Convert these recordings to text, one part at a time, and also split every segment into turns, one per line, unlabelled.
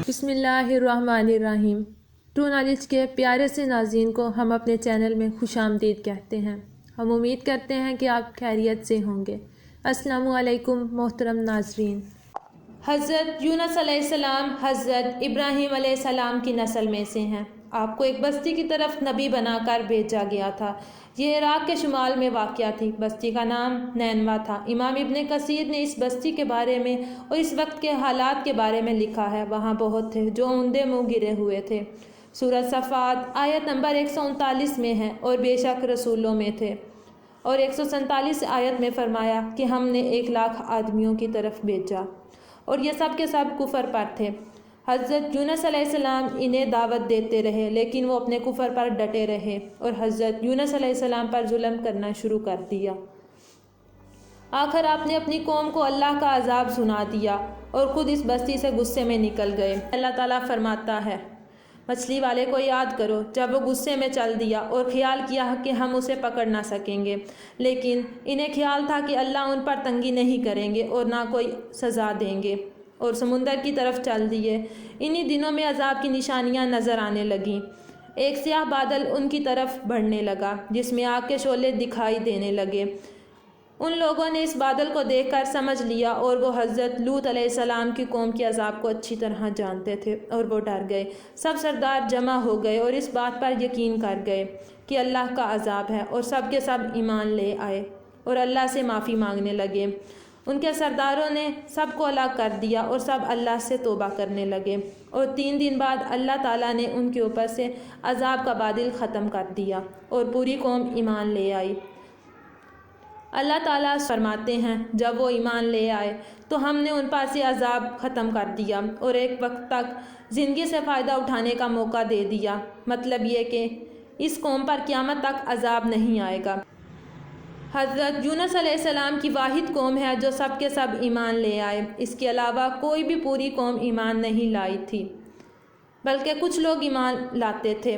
بسم اللہ الرحمن الرحیم۔ ٹرو نالج کے پیارے سے ناظرین کو ہم اپنے چینل میں خوش آمدید کہتے ہیں۔ ہم امید کرتے ہیں کہ آپ خیریت سے ہوں گے۔ السلام علیکم محترم ناظرین۔ حضرت یونس علیہ السلام حضرت ابراہیم علیہ السلام کی نسل میں سے ہیں۔ آپ کو ایک بستی کی طرف نبی بنا کر بھیجا گیا تھا۔ یہ عراق کے شمال میں واقع تھی۔ بستی کا نام نینوا تھا۔ امام ابن کثیر نے اس بستی کے بارے میں اور اس وقت کے حالات کے بارے میں لکھا ہے۔ وہاں بہت تھے جو اندھے منہ گرے ہوئے تھے۔ سورۃ صفات آیت نمبر 139 میں ہے، اور بے شک رسولوں میں تھے۔ اور 147 آیت میں فرمایا کہ ہم نے 1,00,000 آدمیوں کی طرف بھیجا، اور یہ سب کے سب کفر پر تھے۔ حضرت یونس علیہ السلام انہیں دعوت دیتے رہے، لیکن وہ اپنے کفر پر ڈٹے رہے اور حضرت یونس علیہ السلام پر ظلم کرنا شروع کر دیا۔ آخر آپ نے اپنی قوم کو اللہ کا عذاب سنا دیا اور خود اس بستی سے غصے میں نکل گئے۔ اللہ تعالیٰ فرماتا ہے، مچھلی والے کو یاد کرو جب وہ غصے میں چل دیا اور خیال کیا کہ ہم اسے پکڑ نہ سکیں گے، لیکن انہیں خیال تھا کہ اللہ ان پر تنگی نہیں کریں گے اور نہ کوئی سزا دیں گے، اور سمندر کی طرف چل دیے۔ انہی دنوں میں عذاب کی نشانیاں نظر آنے لگیں۔ ایک سیاہ بادل ان کی طرف بڑھنے لگا جس میں آگ کے شعلے دکھائی دینے لگے۔ ان لوگوں نے اس بادل کو دیکھ کر سمجھ لیا، اور وہ حضرت لوط علیہ السلام کی قوم کے عذاب کو اچھی طرح جانتے تھے، اور وہ ڈر گئے۔ سب سردار جمع ہو گئے اور اس بات پر یقین کر گئے کہ اللہ کا عذاب ہے، اور سب کے سب ایمان لے آئے اور اللہ سے معافی مانگنے لگے۔ ان کے سرداروں نے سب کو ہلاک کر دیا اور سب اللہ سے توبہ کرنے لگے، اور 3 دن بعد اللہ تعالیٰ نے ان کے اوپر سے عذاب کا بادل ختم کر دیا اور پوری قوم ایمان لے آئی۔ اللہ تعالیٰ فرماتے ہیں، جب وہ ایمان لے آئے تو ہم نے ان پر سے عذاب ختم کر دیا اور ایک وقت تک زندگی سے فائدہ اٹھانے کا موقع دے دیا۔ مطلب یہ کہ اس قوم پر قیامت تک عذاب نہیں آئے گا۔ حضرت یونس علیہ السلام کی واحد قوم ہے جو سب کے سب ایمان لے آئے۔ اس کے علاوہ کوئی بھی پوری قوم ایمان نہیں لائی تھی، بلکہ کچھ لوگ ایمان لاتے تھے۔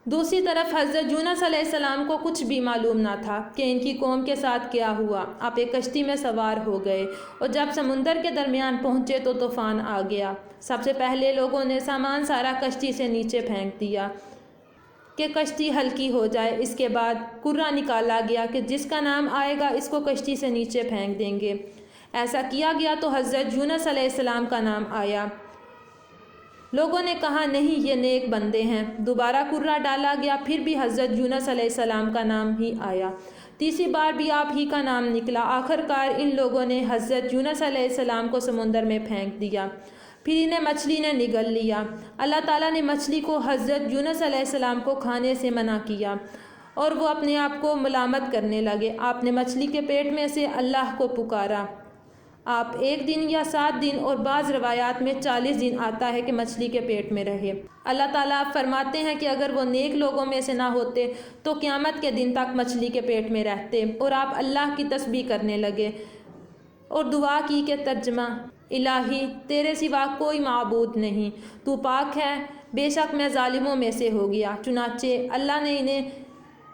دوسری طرف حضرت یونس علیہ السلام کو کچھ بھی معلوم نہ تھا کہ ان کی قوم کے ساتھ کیا ہوا۔ آپ ایک کشتی میں سوار ہو گئے، اور جب سمندر کے درمیان پہنچے تو طوفان آ گیا۔ سب سے پہلے لوگوں نے سامان سارا کشتی سے نیچے پھینک دیا کہ کشتی ہلکی ہو جائے۔ اس کے بعد کرہ نکالا گیا کہ جس کا نام آئے گا اس کو کشتی سے نیچے پھینک دیں گے۔ ایسا کیا گیا تو حضرت یونس علیہ السلام کا نام آیا۔ لوگوں نے کہا، نہیں، یہ نیک بندے ہیں۔ دوبارہ کرہ ڈالا گیا، پھر بھی حضرت یونس علیہ السلام کا نام ہی آیا۔ تیسری بار بھی آپ ہی کا نام نکلا۔ آخر کار ان لوگوں نے حضرت یونس علیہ السلام کو سمندر میں پھینک دیا، پھر انہیں مچھلی نے نگل لیا۔ اللہ تعالیٰ نے مچھلی کو حضرت یونس علیہ السلام کو کھانے سے منع کیا، اور وہ اپنے آپ کو ملامت کرنے لگے۔ آپ نے مچھلی کے پیٹ میں سے اللہ کو پکارا۔ آپ 1 دن یا 7 دن اور بعض روایات میں 40 دن آتا ہے کہ مچھلی کے پیٹ میں رہے۔ اللہ تعالیٰ فرماتے ہیں کہ اگر وہ نیک لوگوں میں سے نہ ہوتے تو قیامت کے دن تک مچھلی کے پیٹ میں رہتے، اور آپ اللہ کی تسبیح کرنے لگے اور دعا کی کہ ترجمہ، الہی تیرے سوا کوئی معبود نہیں، تو پاک ہے، بے شک میں ظالموں میں سے ہو گیا۔ چنانچہ اللہ نے انہیں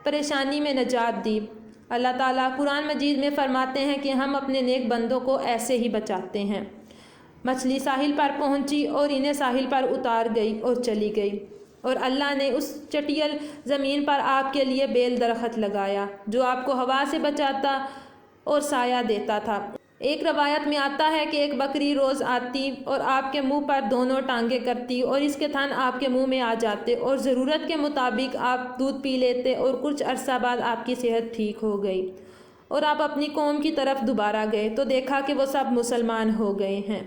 پریشانی میں نجات دی۔ اللہ تعالیٰ قرآن مجید میں فرماتے ہیں کہ ہم اپنے نیک بندوں کو ایسے ہی بچاتے ہیں۔ مچھلی ساحل پر پہنچی اور انہیں ساحل پر اتار گئی اور چلی گئی، اور اللہ نے اس چٹیل زمین پر آپ کے لیے بیل درخت لگایا جو آپ کو ہوا سے بچاتا اور سایہ دیتا تھا۔ ایک روایت میں آتا ہے کہ ایک بکری روز آتی اور آپ کے منہ پر دونوں ٹانگیں کرتی، اور اس کے تھن آپ کے منہ میں آ جاتے، اور ضرورت کے مطابق آپ دودھ پی لیتے، اور کچھ عرصہ بعد آپ کی صحت ٹھیک ہو گئی اور آپ اپنی قوم کی طرف دوبارہ گئے تو دیکھا کہ وہ سب مسلمان ہو گئے ہیں۔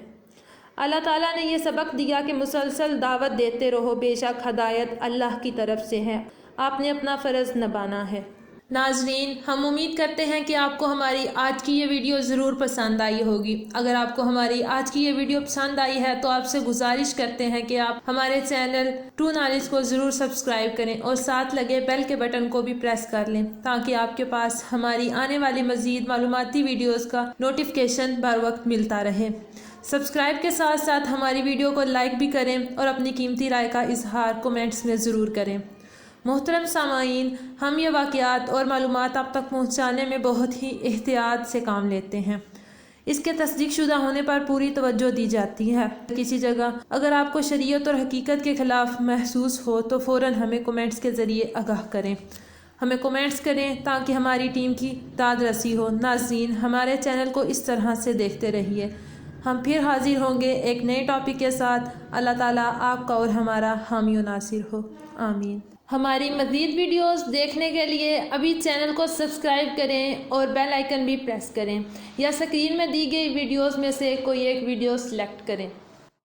اللہ تعالیٰ نے یہ سبق دیا کہ مسلسل دعوت دیتے رہو، بے شک ہدایت اللہ کی طرف سے ہے، آپ نے اپنا فرض نبھانا ہے۔ ناظرین، ہم امید کرتے ہیں کہ آپ کو ہماری آج کی یہ ویڈیو ضرور پسند آئی ہوگی۔ اگر آپ کو ہماری آج کی یہ ویڈیو پسند آئی ہے تو آپ سے گزارش کرتے ہیں کہ آپ ہمارے چینل ٹرو نالج کو ضرور سبسکرائب کریں اور ساتھ لگے بیل کے بٹن کو بھی پریس کر لیں، تاکہ آپ کے پاس ہماری آنے والی مزید معلوماتی ویڈیوز کا نوٹیفیکیشن بر وقت ملتا رہے۔ سبسکرائب کے ساتھ ساتھ ہماری ویڈیو کو لائک بھی کریں اور اپنی قیمتی رائے کا اظہار کومنٹس میں ضرور کریں۔ محترم سامعین، ہم یہ واقعات اور معلومات آپ تک پہنچانے میں بہت ہی احتیاط سے کام لیتے ہیں۔ اس کے تصدیق شدہ ہونے پر پوری توجہ دی جاتی ہے۔ کسی جگہ اگر آپ کو شریعت اور حقیقت کے خلاف محسوس ہو تو فوراً ہمیں کومنٹس کے ذریعے آگاہ کریں۔ ہمیں کومنٹس کریں تاکہ ہماری ٹیم کی داد رسی ہو۔ ناظرین، ہمارے چینل کو اس طرح سے دیکھتے رہیے۔ ہم پھر حاضر ہوں گے ایک نئے ٹاپک کے ساتھ۔ اللہ تعالیٰ آپ کا اور ہمارا حامی و ناصر ہو، آمین۔ ہماری مزید ویڈیوز دیکھنے کے لیے ابھی چینل کو سبسکرائب کریں اور بیل آئیکن بھی پریس کریں، یا اسکرین میں دی گئی ویڈیوز میں سے کوئی ایک ویڈیو سلیکٹ کریں۔